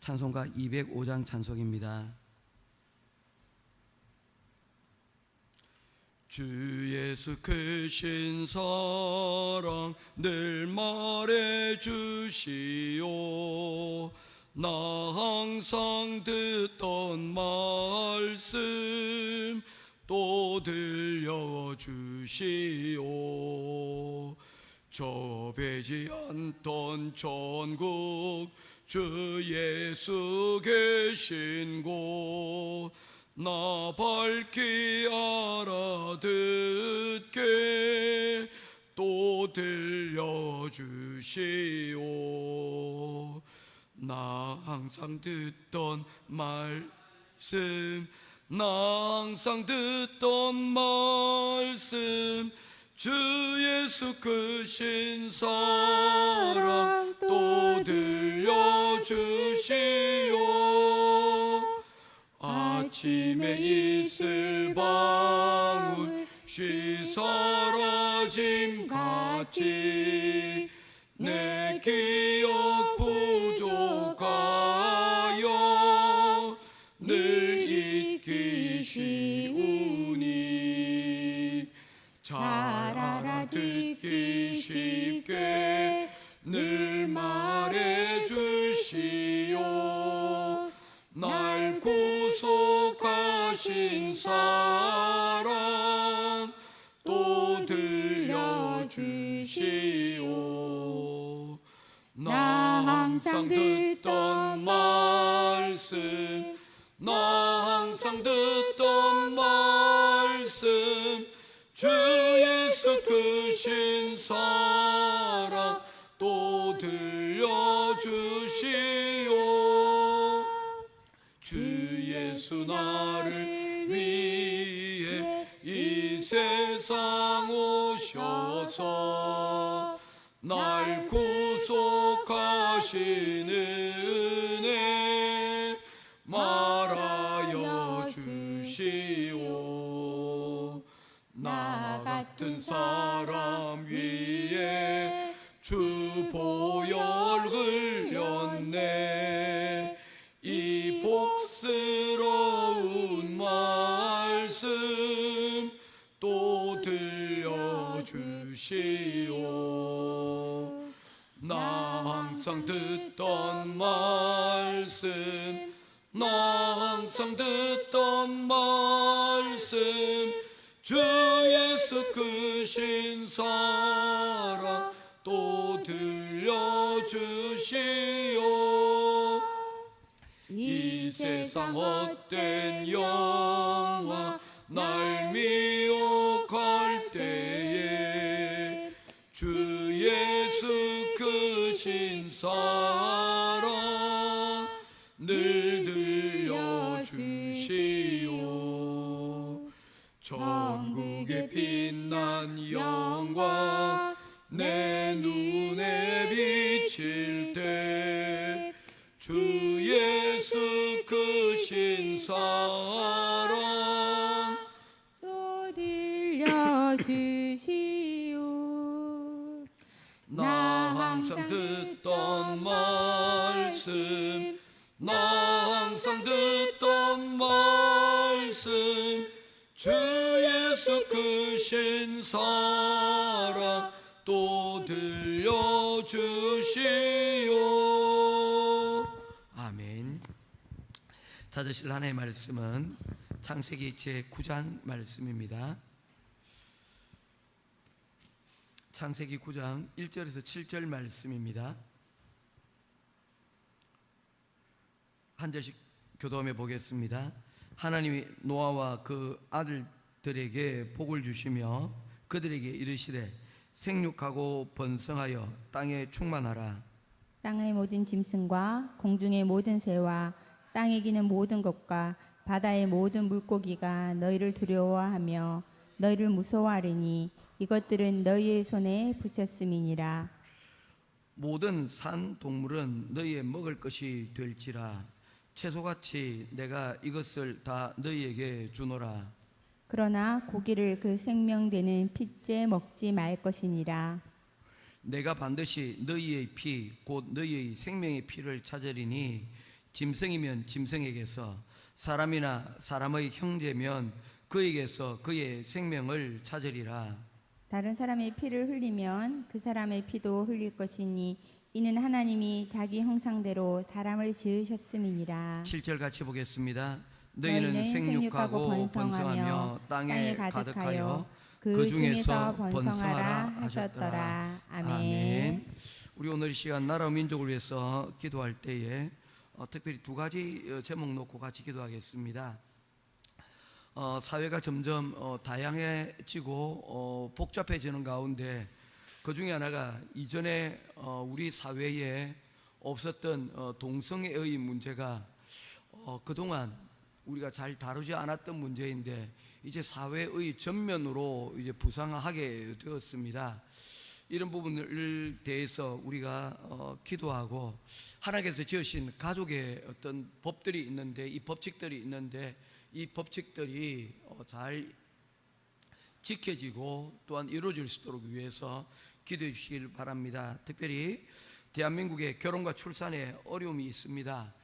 찬송가 205장 찬송입니다. 주 예수 크신 사랑 늘 말해 주시오. 나 항상 듣던 말씀 또 들려주시오. 저 배지 않던 천국 주 예수 계신 곳 나 밝히 알아듣게 또 들려주시오. 나 항상 듣던 말씀 나 항상 듣던 말씀 주 예수 크신 사랑 또 들려주시오. 아침에 이슬 방울 쉬 사라짐 같이 내 기억 부족하여 늘 잊기 쉬우니 잘 알아듣기 쉽게 늘 말해주시오. 날 구속하신 사랑 또 들려주시오. 나 항상 듣던 말씀 나 항상 듣던 말씀 주 예수 크신 사랑 또 들려주시오. 주 예수 나를 위해 이 세상 오셔서 날 구속하신 은혜 말하여 주시오. 나 같은 사람 위에 주 보혈 흘렸네. 이 복스러운 말씀 또 들려주시오. 나 항상 듣던 말씀 나 항상 듣던 말씀 주 예수 크신 사랑 또 들려주시오. 이 세상 헛된 영화 날 미혹할 때에 주 예수 크신 사랑 늘 들려주시오. 천국의 빛난 영광 내 눈에 비칠 때 주 예수 크신 사랑 또 들려주시오. 나 항상 듣던 말씀 나 항상 듣던 말씀 주 예수 크신 사랑 또 들려주시오. 아멘. 찾으실 하나님의 말씀은 창세기 제9장 말씀입니다. 창세기 9장 1절에서 7절 말씀입니다. 한 절씩 교도하며 보겠습니다. 하나님이 노아와 그 아들들에게 복을 주시며 그들에게 이르시되 생육하고 번성하여 땅에 충만하라. 땅의 모든 짐승과 공중의 모든 새와 땅에 기는 모든 것과 바다의 모든 물고기가 너희를 두려워하며 너희를 무서워하리니 이것들은 너희의 손에 붙였음이니라. 모든 산 동물은 너희의 먹을 것이 될지라. 채소같이 내가 이것을 다 너희에게 주노라. 그러나 고기를 그 생명되는 핏째 먹지 말 것이니라. 내가 반드시 너희의 피 곧 너희의 생명의 피를 찾으리니 짐승이면 짐승에게서, 사람이나 사람의 형제면 그에게서 그의 생명을 찾으리라. 다른 사람의 피를 흘리면 그 사람의 피도 흘릴 것이니 이는 하나님이 자기 형상대로 사람을 지으셨음이니라. 7절 같이 보겠습니다. 너희는 너희는 생육하고 생육하고 번성하며 땅에 가득하여 그 중에서 번성하라 하셨더라. 아멘. 우리 오늘 이 시간 나라와 민족을 위해서 기도할 때에 특별히 두 가지 제목 놓고 같이 기도하겠습니다. 사회가 점점 다양해지고 복잡해지는 가운데 그 중에 하나가 이전에 우리 사회에 없었던 동성애의 문제가 그동안 우리가 잘 다루지 않았던 문제인데 이제 사회의 전면으로 이제 부상하게 되었습니다. 이런 부분을 대해서 우리가 기도하고, 하나님께서 지으신 가족의 어떤 법들이 있는데, 이 법칙들이 있는데 이 법칙들이 잘 지켜지고 또한 이루어질 수 있도록 위해서 기도해 주시길 바랍니다. 특별히 대한민국의 결혼과 출산에 어려움이 있습니다.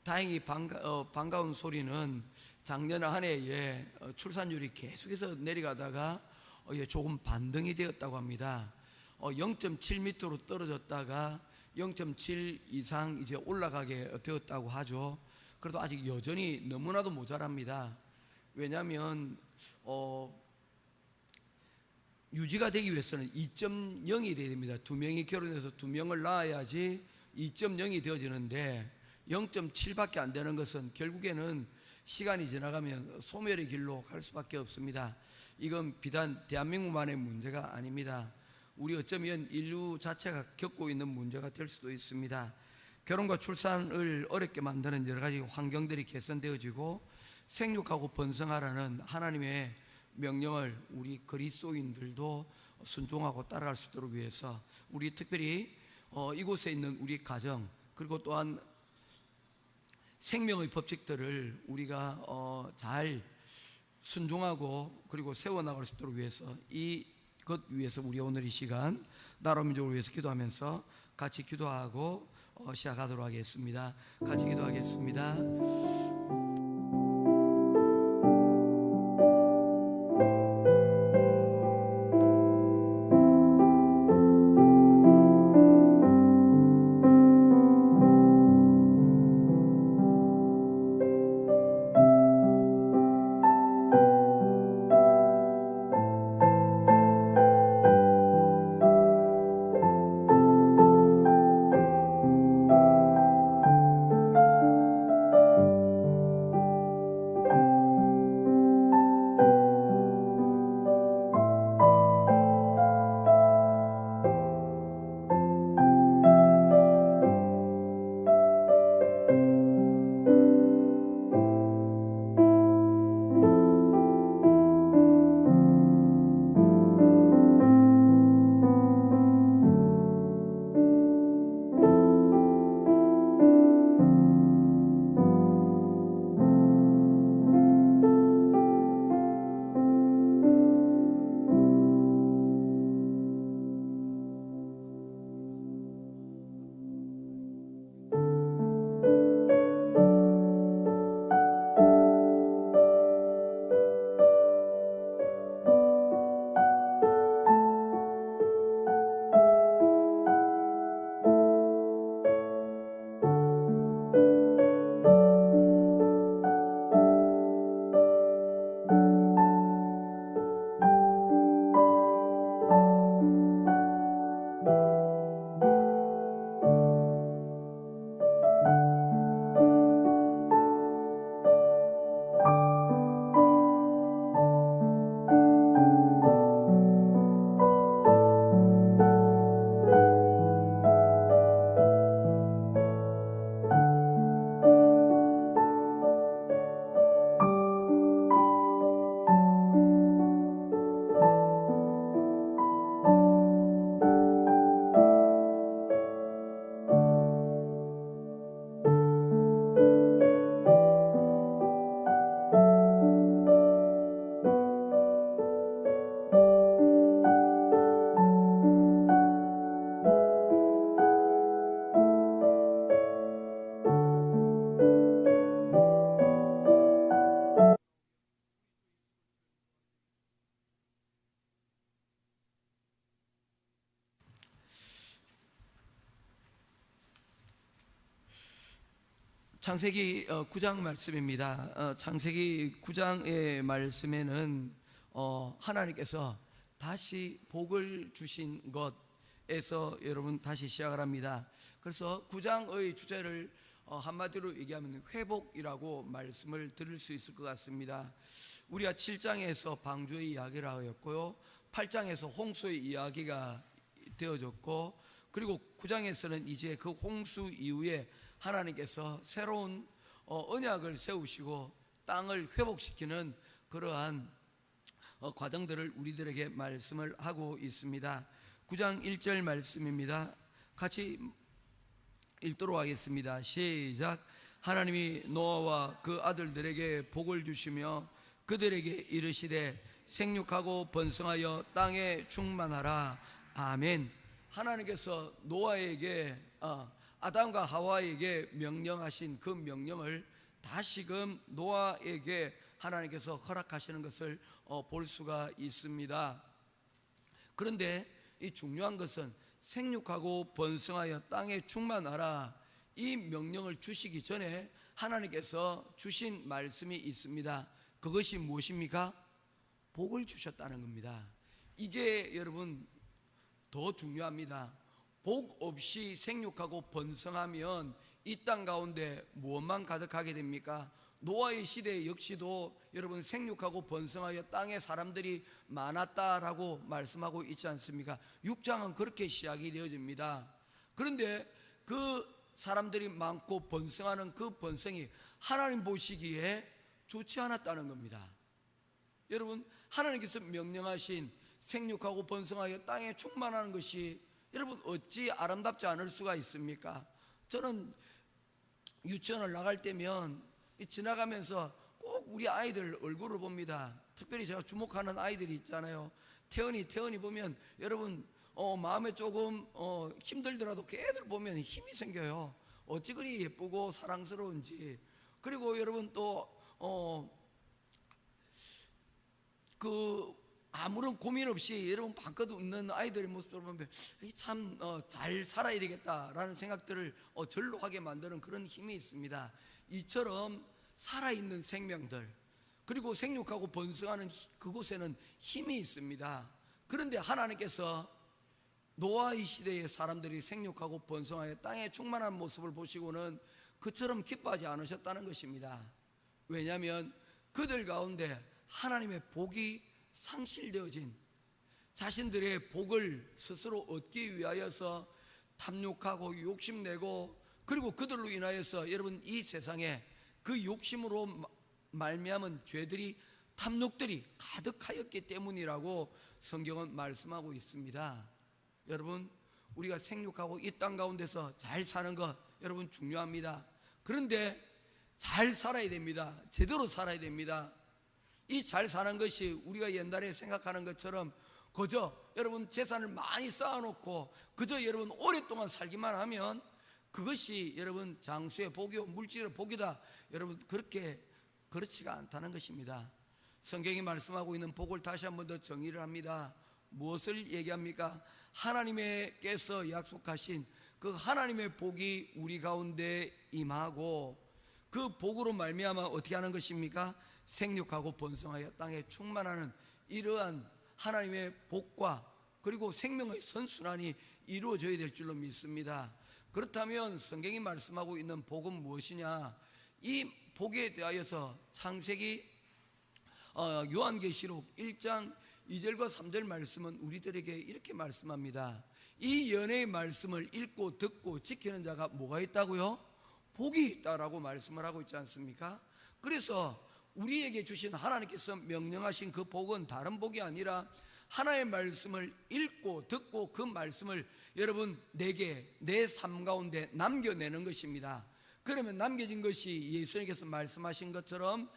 다행히 반가운 소리는 작년 한 해에 출산율이 계속해서 내려가다가 조금 반등이 되었다고 합니다. 0.7m로 떨어졌다가 0.7 이상 이제 올라가게 되었다고 하죠. 그래도 아직 여전히 너무나도 모자랍니다. 왜냐하면 유지가 되기 위해서는 2.0이 되어야 됩니다. 두 명이 결혼해서 두 명을 낳아야지 2.0이 되어지는데 0.7밖에 안 되는 것은 결국에는 시간이 지나가면 소멸의 길로 갈 수밖에 없습니다. 이건 비단 대한민국만의 문제가 아닙니다. 우리 어쩌면 인류 자체가 겪고 있는 문제가 될 수도 있습니다. 결혼과 출산을 어렵게 만드는 여러 가지 환경들이 개선되어지고 생육하고 번성하라는 하나님의 명령을 우리 그리스도인들도 순종하고 따라갈 수 있도록 위해서 우리 특별히 이곳에 있는 우리 가정, 그리고 또한 생명의 법칙들을 우리가 잘 순종하고 그리고 세워나갈 수 있도록 위해서, 이것 위해서 우리 오늘 이 시간 나라 민족을 위해서 기도하면서 같이 기도하고 시작하도록 하겠습니다. 같이 기도하겠습니다. 창세기 9장 말씀입니다. 창세기 9장의 말씀에는 하나님께서 다시 복을 주신 것에서 여러분 다시 시작을 합니다. 그래서 9장의 주제를 한마디로 얘기하면 회복이라고 말씀을 드릴 수 있을 것 같습니다. 우리가 7장에서 방주의 이야기를 하였고요, 8장에서 홍수의 이야기가 되어졌고, 그리고 9장에서는 이제 그 홍수 이후에 하나님께서 새로운 언약을 세우시고 땅을 회복시키는 그러한 과정들을 우리들에게 말씀을 하고 있습니다. 9장 1절 말씀입니다. 같이 읽도록 하겠습니다. 시작. 하나님이 노아와 그 아들들에게 복을 주시며 그들에게 이르시되 생육하고 번성하여 땅에 충만하라. 아멘. 하나님께서 노아에게 아담과 하와에게 명령하신 그 명령을 다시금 노아에게 하나님께서 허락하시는 것을 볼 수가 있습니다. 그런데 이 중요한 것은 생육하고 번성하여 땅에 충만하라, 이 명령을 주시기 전에 하나님께서 주신 말씀이 있습니다. 그것이 무엇입니까? 복을 주셨다는 겁니다. 이게 여러분 더 중요합니다. 복 없이 생육하고 번성하면 이 땅 가운데 무엇만 가득하게 됩니까? 노아의 시대 역시도 여러분 생육하고 번성하여 땅에 사람들이 많았다라고 말씀하고 있지 않습니까? 6장은 그렇게 시작이 되어집니다. 그런데 그 사람들이 많고 번성하는 그 번성이 하나님 보시기에 좋지 않았다는 겁니다. 여러분, 하나님께서 명령하신 생육하고 번성하여 땅에 충만하는 것이 여러분 어찌 아름답지 않을 수가 있습니까? 저는 유치원을 나갈 때면 지나가면서 꼭 우리 아이들 얼굴을 봅니다. 특별히 제가 주목하는 아이들이 있잖아요. 태연이 보면 여러분 마음에 조금 힘들더라도 그 애들 보면 힘이 생겨요. 어찌 그리 예쁘고 사랑스러운지. 그리고 여러분 또 아무런 고민 없이 여러분 방긋 웃는 아이들의 모습을 보면 참 잘 살아야 되겠다라는 생각들을 절로 하게 만드는 그런 힘이 있습니다. 이처럼 살아있는 생명들, 그리고 생육하고 번성하는 그곳에는 힘이 있습니다. 그런데 하나님께서 노아의 시대의 사람들이 생육하고 번성하여 땅에 충만한 모습을 보시고는 그처럼 기뻐하지 않으셨다는 것입니다. 왜냐하면 그들 가운데 하나님의 복이 상실되어진, 자신들의 복을 스스로 얻기 위하여서 탐욕하고 욕심내고, 그리고 그들로 인하여서 여러분 이 세상에 그 욕심으로 말미암은 죄들이, 탐욕들이 가득하였기 때문이라고 성경은 말씀하고 있습니다. 여러분, 우리가 생육하고 이 땅 가운데서 잘 사는 것 여러분 중요합니다. 그런데 잘 살아야 됩니다. 제대로 살아야 됩니다. 이 잘 사는 것이 우리가 옛날에 생각하는 것처럼 그저 여러분 재산을 많이 쌓아놓고 그저 여러분 오랫동안 살기만 하면 그것이 여러분 장수의 복이요 물질의 복이다, 여러분 그렇지가 않다는 것입니다. 성경이 말씀하고 있는 복을 다시 한 번 더 정의를 합니다. 무엇을 얘기합니까? 하나님께서 약속하신 그 하나님의 복이 우리 가운데 임하고, 그 복으로 말미암아 어떻게 하는 것입니까? 생육하고 번성하여 땅에 충만하는 이러한 하나님의 복과 그리고 생명의 선순환이 이루어져야 될 줄로 믿습니다. 그렇다면 성경이 말씀하고 있는 복은 무엇이냐? 이 복에 대하여서 창세기 요한계시록 1장 2절과 3절 말씀은 우리들에게 이렇게 말씀합니다. 이 연애의 말씀을 읽고 듣고 지키는 자가 뭐가 있다고요? 복이 있다라고 말씀을 하고 있지 않습니까? 그래서 우리에게 주신 하나님께서 명령하신 그 복은 다른 복이 아니라 하나의 말씀을 읽고 듣고 그 말씀을 여러분 내게 내 삶 가운데 남겨내는 것입니다. 그러면 남겨진 것이 예수님께서 말씀하신 것처럼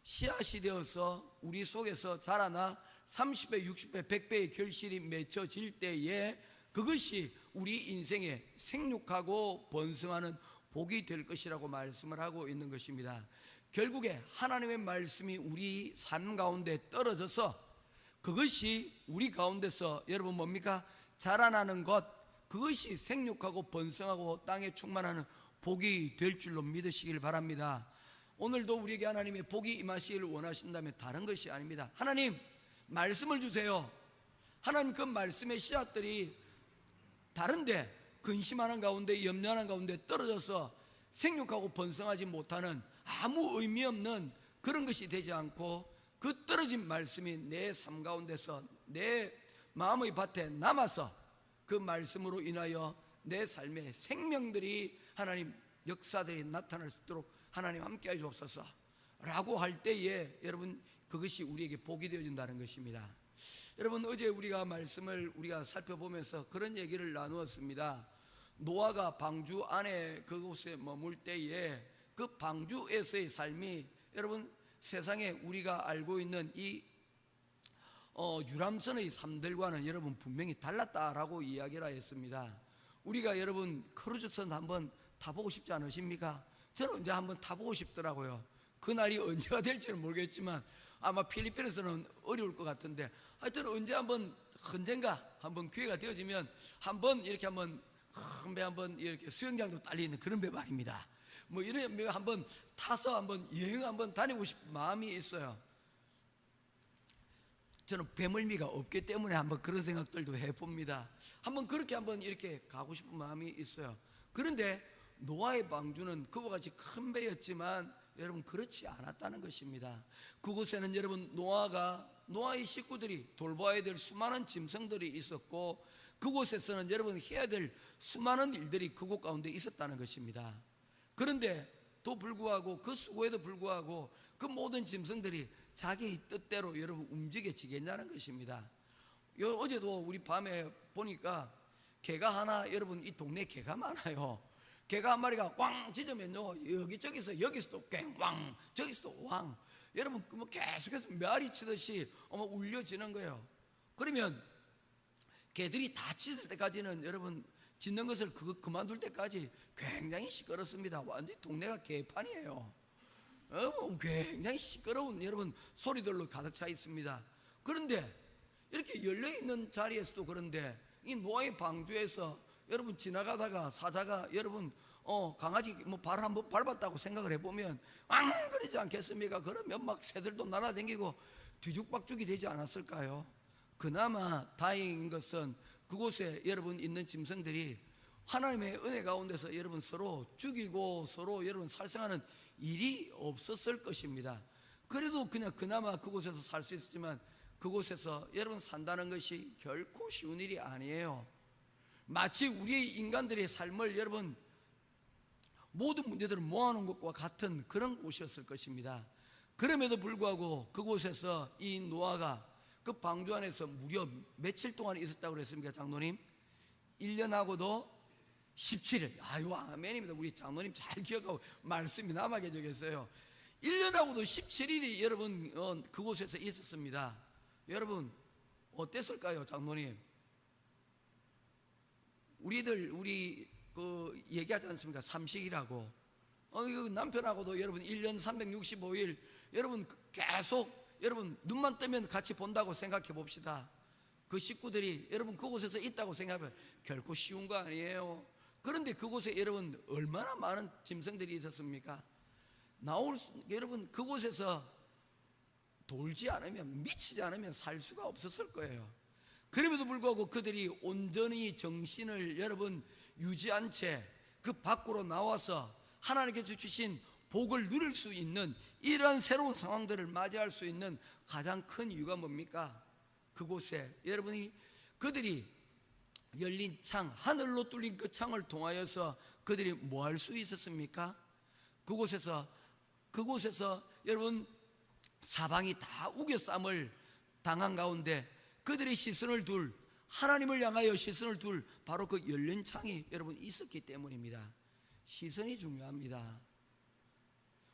씨앗이 되어서 우리 속에서 자라나 30배, 60배, 100배의 결실이 맺혀질 때에 그것이 우리 인생에 생육하고 번성하는 복이 될 것이라고 말씀을 하고 있는 것입니다. 결국에 하나님의 말씀이 우리 삶 가운데 떨어져서 그것이 우리 가운데서 여러분 뭡니까? 자라나는 것, 그것이 생육하고 번성하고 땅에 충만하는 복이 될 줄로 믿으시길 바랍니다. 오늘도 우리에게 하나님의 복이 임하시기를 원하신다면 다른 것이 아닙니다. 하나님 말씀을 주세요. 하나님 그 말씀의 씨앗들이 다른데 근심하는 가운데 염려하는 가운데 떨어져서 생육하고 번성하지 못하는 아무 의미 없는 그런 것이 되지 않고 그 떨어진 말씀이 내 삶 가운데서 내 마음의 밭에 남아서 그 말씀으로 인하여 내 삶의 생명들이 하나님 역사들이 나타날 수 있도록 하나님 함께해 주옵소서 라고 할 때에 여러분 그것이 우리에게 복이 되어진다는 것입니다. 여러분 어제 우리가 말씀을 우리가 살펴보면서 그런 얘기를 나누었습니다. 노아가 방주 안에 그곳에 머물 때에 그 방주에서의 삶이 여러분 세상에 우리가 알고 있는 이 유람선의 삶들과는 여러분 분명히 달랐다라고 이야기를 했습니다. 우리가 여러분 크루즈선 한번 타보고 싶지 않으십니까? 저는 언제 한번 타보고 싶더라고요. 그날이 언제가 될지는 모르겠지만 아마 필리핀에서는 어려울 것 같은데 하여튼 언제 언젠가 한번 기회가 되어지면 한번 이렇게 큰 배 한번 이렇게 수영장도 딸리는 그런 배 말입니다. 뭐 이런 배 한번 타서 한번 여행 한번 다니고 싶은 마음이 있어요. 저는 배멀미가 없기 때문에 한번 그런 생각들도 해봅니다. 한번 그렇게 한번 이렇게 가고 싶은 마음이 있어요. 그런데 노아의 방주는 그와 같이 큰 배였지만 여러분 그렇지 않았다는 것입니다. 그곳에는 여러분 노아의 식구들이 돌봐야 될 수많은 짐승들이 있었고 그곳에서는 여러분 해야 될 수많은 일들이 그곳 가운데 있었다는 것입니다. 그런데 또 불구하고 그 수고에도 불구하고 그 모든 짐승들이 자기 뜻대로 여러분 움직여지겠냐는 것입니다. 어제도 우리 밤에 보니까 개가 하나, 여러분 이 동네에 개가 많아요. 개가 한 마리가 왕 짖으면요 여기서도 꽹왕 저기서도 왕, 여러분 뭐 계속해서 메아리 치듯이 울려지는 거예요. 그러면 개들이 다 짖을 때까지는 여러분 짖는 것을 그만둘 때까지 굉장히 시끄럽습니다. 완전히 동네가 개판이에요. 굉장히 시끄러운 여러분 소리들로 가득 차 있습니다. 그런데 이렇게 열려있는 자리에서도 그런데 이 노아의 방주에서 여러분 지나가다가 사자가 여러분 강아지 발 한번 밟았다고 생각을 해보면 왕 그러지 않겠습니까? 그러면 막 새들도 날아다니고 뒤죽박죽이 되지 않았을까요? 그나마 다행인 것은 그곳에 여러분 있는 짐승들이 하나님의 은혜 가운데서 여러분 서로 죽이고 서로 여러분 살생하는 일이 없었을 것입니다. 그래도 그나마 그곳에서 살 수 있었지만 그곳에서 여러분 산다는 것이 결코 쉬운 일이 아니에요. 마치 우리의 인간들의 삶을 여러분 모든 문제들을 모아놓은 것과 같은 그런 곳이었을 것입니다. 그럼에도 불구하고 그곳에서 이 노아가 그 방주 안에서 무려 며칠 동안 있었다고 그랬습니까, 장로님? 1년하고도 17일. 아유, 아멘입니다. 우리 장로님 잘 기억하고 말씀이 남아 계시겠어요. 1년하고도 17일이 여러분 그곳에서 있었습니다. 여러분 어땠을까요, 장로님? 우리 얘기하지 않습니까? 삼식이라고. 남편하고도 여러분 1년 365일 여러분 계속 여러분 눈만 뜨면 같이 본다고 생각해 봅시다. 그 식구들이 여러분 그곳에서 있다고 생각하면 결코 쉬운 거 아니에요. 그런데 그곳에 여러분 얼마나 많은 짐승들이 있었습니까? 여러분 그곳에서 돌지 않으면 미치지 않으면 살 수가 없었을 거예요. 그럼에도 불구하고 그들이 온전히 정신을 여러분 유지한 채 그 밖으로 나와서 하나님께서 주신 복을 누릴 수 있는 이러한 새로운 상황들을 맞이할 수 있는 가장 큰 이유가 뭡니까? 그곳에 그들이 열린 창, 하늘로 뚫린 그 창을 통하여서 그들이 뭐 할 수 있었습니까? 그곳에서 여러분 사방이 다 우겨쌈을 당한 가운데 그들의 시선을 둘, 하나님을 향하여 시선을 둘 바로 그 열린 창이 여러분 있었기 때문입니다. 시선이 중요합니다.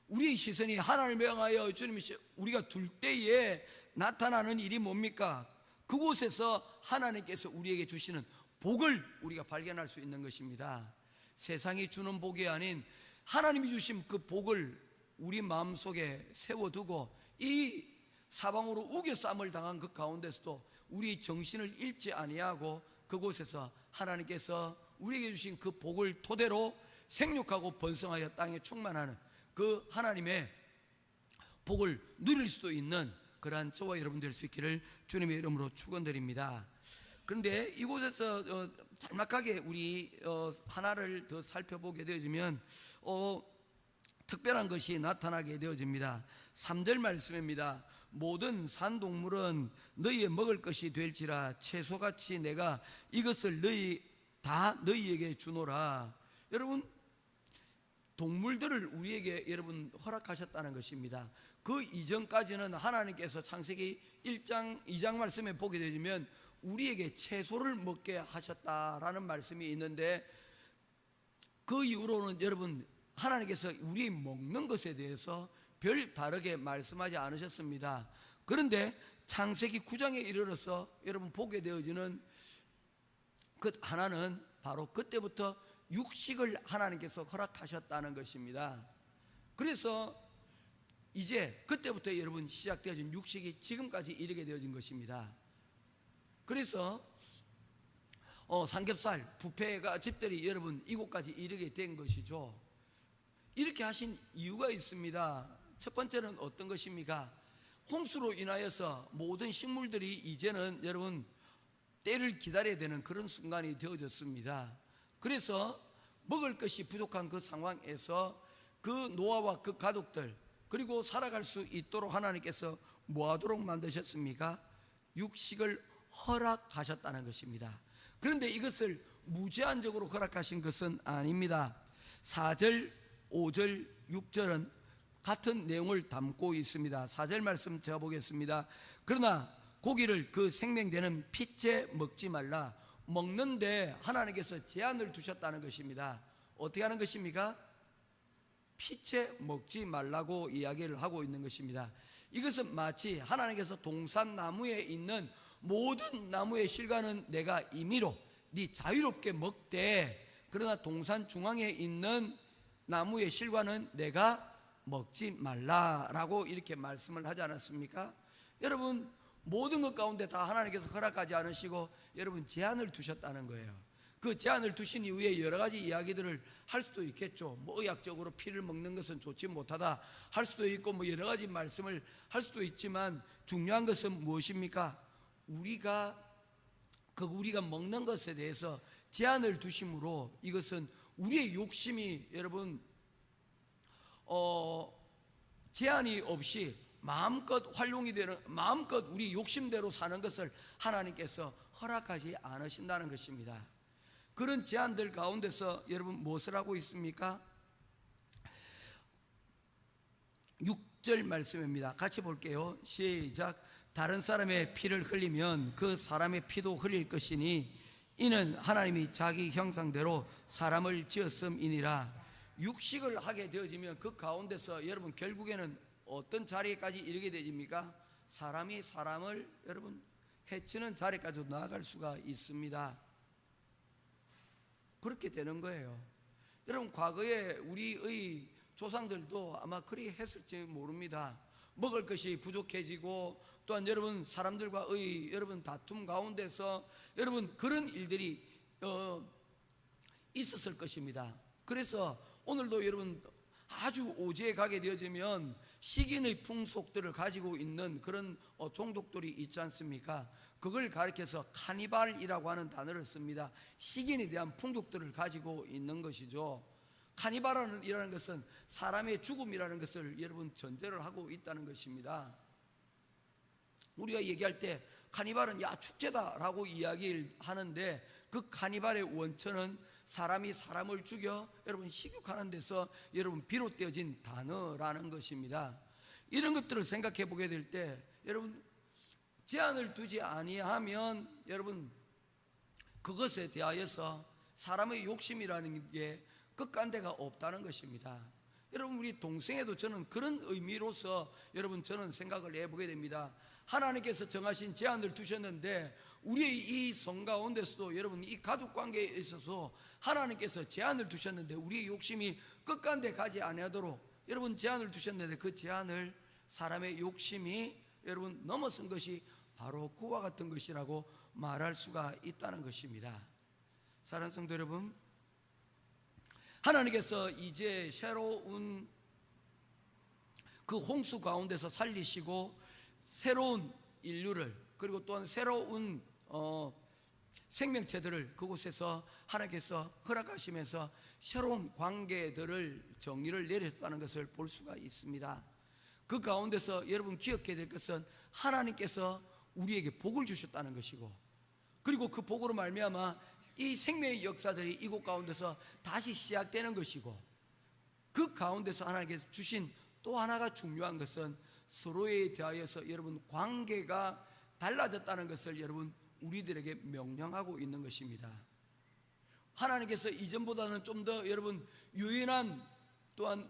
우리의 시선이 하나님을 향하여 주님이 우리가 둘 때에 나타나는 일이 뭡니까? 그곳에서 하나님께서 우리에게 주시는 복을 우리가 발견할 수 있는 것입니다. 세상이 주는 복이 아닌 하나님이 주신 그 복을 우리 마음속에 세워두고 이 사방으로 우겨쌈을 당한 그 가운데서도 우리 정신을 잃지 아니하고 그곳에서 하나님께서 우리에게 주신 그 복을 토대로 생육하고 번성하여 땅에 충만하는 그 하나님의 복을 누릴 수도 있는 그러한 저와 여러분 될 수 있기를 주님의 이름으로 축원드립니다. 그런데 이곳에서 짤막하게 우리 하나를 더 살펴보게 되어지면 특별한 것이 나타나게 되어집니다. 3절 말씀입니다. 모든 산동물은 너희의 먹을 것이 될지라 채소같이 내가 이것을 너희에게 주노라. 여러분, 동물들을 우리에게 여러분 허락하셨다는 것입니다. 그 이전까지는 하나님께서 창세기 1장 2장 말씀에 보게 되면 우리에게 채소를 먹게 하셨다라는 말씀이 있는데, 그 이후로는 여러분 하나님께서 우리 먹는 것에 대해서 별 다르게 말씀하지 않으셨습니다. 그런데 창세기 9장에 이르러서 여러분 보게 되어지는 그 하나는 바로 그때부터 육식을 하나님께서 허락하셨다는 것입니다. 그래서 이제 그때부터 여러분 시작되어진 육식이 지금까지 이르게 되어진 것입니다. 그래서 삼겹살 뷔페가 집들이 여러분 이곳까지 이르게 된 것이죠. 이렇게 하신 이유가 있습니다. 첫 번째는 어떤 것입니까? 홍수로 인하여서 모든 식물들이 이제는 여러분 때를 기다려야 되는 그런 순간이 되어졌습니다. 그래서 먹을 것이 부족한 그 상황에서 그 노아와 그 가족들, 그리고 살아갈 수 있도록 하나님께서 뭐하도록 만드셨습니까? 육식을 허락하셨다는 것입니다. 그런데 이것을 무제한적으로 허락하신 것은 아닙니다. 4절, 5절, 6절은 같은 내용을 담고 있습니다. 4절 말씀 제가 보겠습니다. 그러나 고기를 그 생명되는 핏째 먹지 말라. 먹는데 하나님께서 제한을 두셨다는 것입니다. 어떻게 하는 것입니까? 핏째 먹지 말라고 이야기를 하고 있는 것입니다. 이것은 마치 하나님께서 동산나무에 있는 모든 나무의 실과는 내가 임의로 네 자유롭게 먹되, 그러나 동산 중앙에 있는 나무의 실과는 내가 먹지 말라라고 이렇게 말씀을 하지 않았습니까? 여러분, 모든 것 가운데 다 하나님께서 허락하지 않으시고 여러분 제한을 두셨다는 거예요. 그 제한을 두신 이후에 여러 가지 이야기들을 할 수도 있겠죠. 뭐 의학적으로 피를 먹는 것은 좋지 못하다 할 수도 있고, 뭐 여러 가지 말씀을 할 수도 있지만, 중요한 것은 무엇입니까? 우리가 먹는 것에 대해서 제한을 두심으로 이것은 우리의 욕심이 여러분 제한이 없이 마음껏 활용이 되는, 마음껏 우리 욕심대로 사는 것을 하나님께서 허락하지 않으신다는 것입니다. 그런 제한들 가운데서 여러분 무엇을 하고 있습니까? 6절 말씀입니다. 같이 볼게요. 시작. 다른 사람의 피를 흘리면 그 사람의 피도 흘릴 것이니 이는 하나님이 자기 형상대로 사람을 지었음이니라. 육식을 하게 되어지면 그 가운데서 여러분 결국에는 어떤 자리에까지 이르게 되집니까? 사람이 사람을 여러분 해치는 자리까지도 나아갈 수가 있습니다. 그렇게 되는 거예요. 여러분, 과거에 우리의 조상들도 아마 그리 했을지 모릅니다. 먹을 것이 부족해지고, 또한 여러분 사람들과의 여러분 다툼 가운데서 여러분 그런 일들이 있었을 것입니다. 그래서 오늘도 여러분 아주 오지에 가게 되어지면 식인의 풍속들을 가지고 있는 그런 종족들이 있지 않습니까? 그걸 가리켜서 카니발이라고 하는 단어를 씁니다. 식인에 대한 풍속들을 가지고 있는 것이죠. 카니발이라는 것은 사람의 죽음이라는 것을 여러분 전제를 하고 있다는 것입니다. 우리가 얘기할 때 카니발은 야 축제다라고 이야기를 하는데, 그 카니발의 원천은 사람이 사람을 죽여 여러분 식육하는 데서 여러분 비롯되어진 단어라는 것입니다. 이런 것들을 생각해 보게 될 때 여러분 제한을 두지 아니하면 여러분 그것에 대하여서 사람의 욕심이라는 게 끝간데가 없다는 것입니다. 여러분, 우리 동생에도 저는 그런 의미로서 여러분 저는 생각을 해보게 됩니다. 하나님께서 정하신 제한을 두셨는데 우리의 이 성 가운데서도 여러분 이 가족 관계에 있어서 하나님께서 제한을 두셨는데 우리의 욕심이 끝간데 가지 아니하도록 여러분 제한을 두셨는데, 그 제한을 사람의 욕심이 여러분 넘어선 것이 바로 그와 같은 것이라고 말할 수가 있다는 것입니다. 사랑하는 성도 여러분, 하나님께서 이제 새로운 그 홍수 가운데서 살리시고 새로운 인류를, 그리고 또한 새로운 생명체들을 그곳에서 하나님께서 허락하시면서 새로운 관계들을 정의를 내렸다는 것을 볼 수가 있습니다. 그 가운데서 여러분 기억해야 될 것은 하나님께서 우리에게 복을 주셨다는 것이고, 그리고 그 복으로 말미암아 이 생명의 역사들이 이곳 가운데서 다시 시작되는 것이고, 그 가운데서 하나님께서 주신 또 하나가 중요한 것은 서로에 대하여서 여러분 관계가 달라졌다는 것을 여러분 우리들에게 명령하고 있는 것입니다. 하나님께서 이전보다는 좀 더 여러분 유연한 또한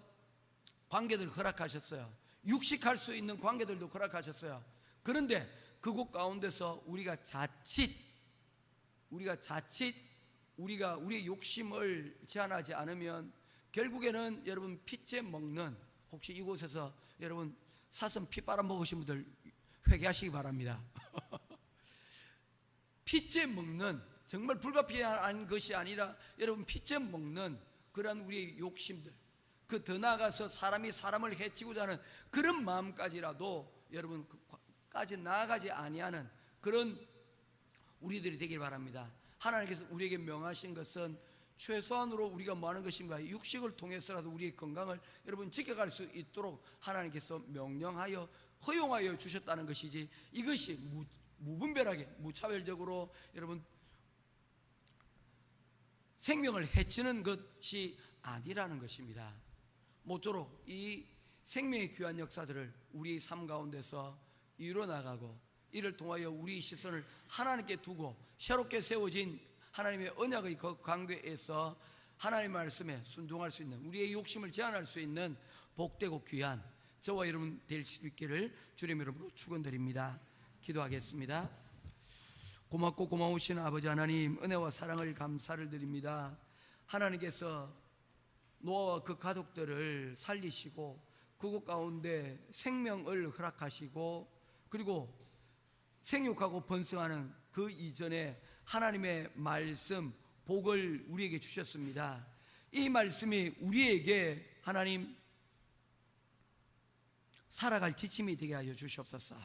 관계들을 허락하셨어요. 육식할 수 있는 관계들도 허락하셨어요. 그런데 그곳 가운데서 우리가 자칫 우리가 우리의 욕심을 제한하지 않으면 결국에는 여러분 피째 먹는, 혹시 이곳에서 여러분 사슴 피 빨아먹으신 분들 회개하시기 바랍니다. 피째 먹는, 정말 불가피한 것이 아니라 여러분 피째 먹는 그러한 우리의 욕심들, 그 더 나아가서 사람이 사람을 해치고자 하는 그런 마음까지라도 여러분 까지 나아가지 아니하는 그런 우리들이 되길 바랍니다. 하나님께서 우리에게 명하신 것은 최소한으로 우리가 뭐 하는 것인가, 육식을 통해서라도 우리의 건강을 여러분 지켜갈 수 있도록 하나님께서 명령하여 허용하여 주셨다는 것이지, 이것이 무분별하게 무차별적으로 여러분 생명을 해치는 것이 아니라는 것입니다. 모쪼록 이 생명의 귀한 역사들을 우리 삶 가운데서 이루어나가고, 이를 통하여 우리 시선을 하나님께 두고 새롭게 세워진 하나님의 언약의 그 관계에서 하나님의 말씀에 순종할 수 있는, 우리의 욕심을 제한할 수 있는 복되고 귀한 저와 여러분 될 수 있기를 주님의 이름으로 축원드립니다. 기도하겠습니다. 고맙고 고마우신 아버지 하나님, 은혜와 사랑을 감사를 드립니다. 하나님께서 노아와 그 가족들을 살리시고 그곳 가운데 생명을 허락하시고, 그리고 생육하고 번성하는 그 이전에 하나님의 말씀, 복을 우리에게 주셨습니다. 이 말씀이 우리에게 하나님 살아갈 지침이 되게 하여 주시옵소서.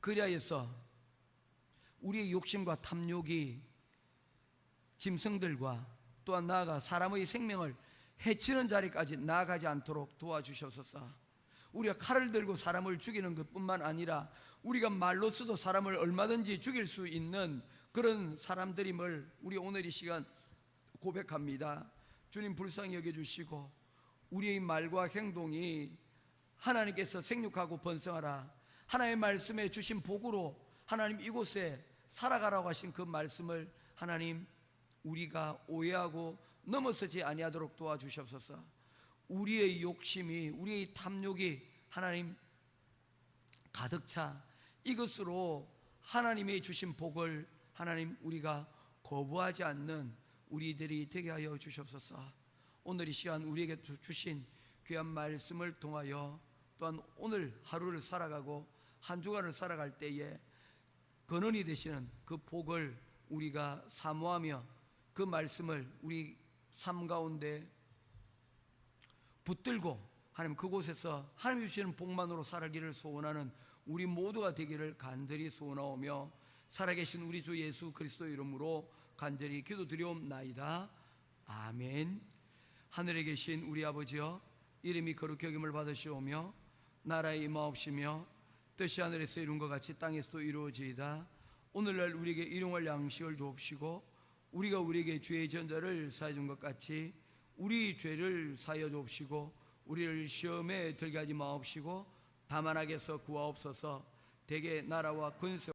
그리하여서 우리의 욕심과 탐욕이 짐승들과 또한 나아가 사람의 생명을 해치는 자리까지 나아가지 않도록 도와주시옵소서. 우리가 칼을 들고 사람을 죽이는 것뿐만 아니라 우리가 말로서도 사람을 얼마든지 죽일 수 있는 그런 사람들임을 우리 오늘 이 시간 고백합니다. 주님 불쌍히 여겨주시고 우리의 말과 행동이 하나님께서 생육하고 번성하라, 하나님의 말씀에 주신 복으로 하나님 이곳에 살아가라고 하신 그 말씀을 하나님 우리가 오해하고 넘어서지 아니하도록 도와주시옵소서. 우리의 욕심이, 우리의 탐욕이 하나님 가득 차 이것으로 하나님이 주신 복을 하나님 우리가 거부하지 않는 우리들이 되게 하여 주시옵소서. 오늘 이 시간 우리에게 주신 귀한 말씀을 통하여 또한 오늘 하루를 살아가고 한 주간을 살아갈 때에 근원이 되시는 그 복을 우리가 사모하며 그 말씀을 우리 삶 가운데 붙들고 하나님 그곳에서 하나님이 주시는 복만으로 살기를 소원하는 우리 모두가 되기를 간절히 소원하오며 살아계신 우리 주 예수 그리스도 이름으로 간절히 기도드리옵나이다. 아멘. 하늘에 계신 우리 아버지여, 이름이 거룩히 여김을 받으시오며 나라의 임하옵시며 뜻이 하늘에서 이룬 것 같이 땅에서도 이루어지이다. 오늘날 우리에게 일용할 양식을 주옵시고 우리가 우리에게 죄의 전자를 사해 준 것 같이 우리 죄를 사하여 주옵시고 우리를 시험에 들게 하지 마옵시고 다만 악에서 구하옵소서. 대개 나라와 권세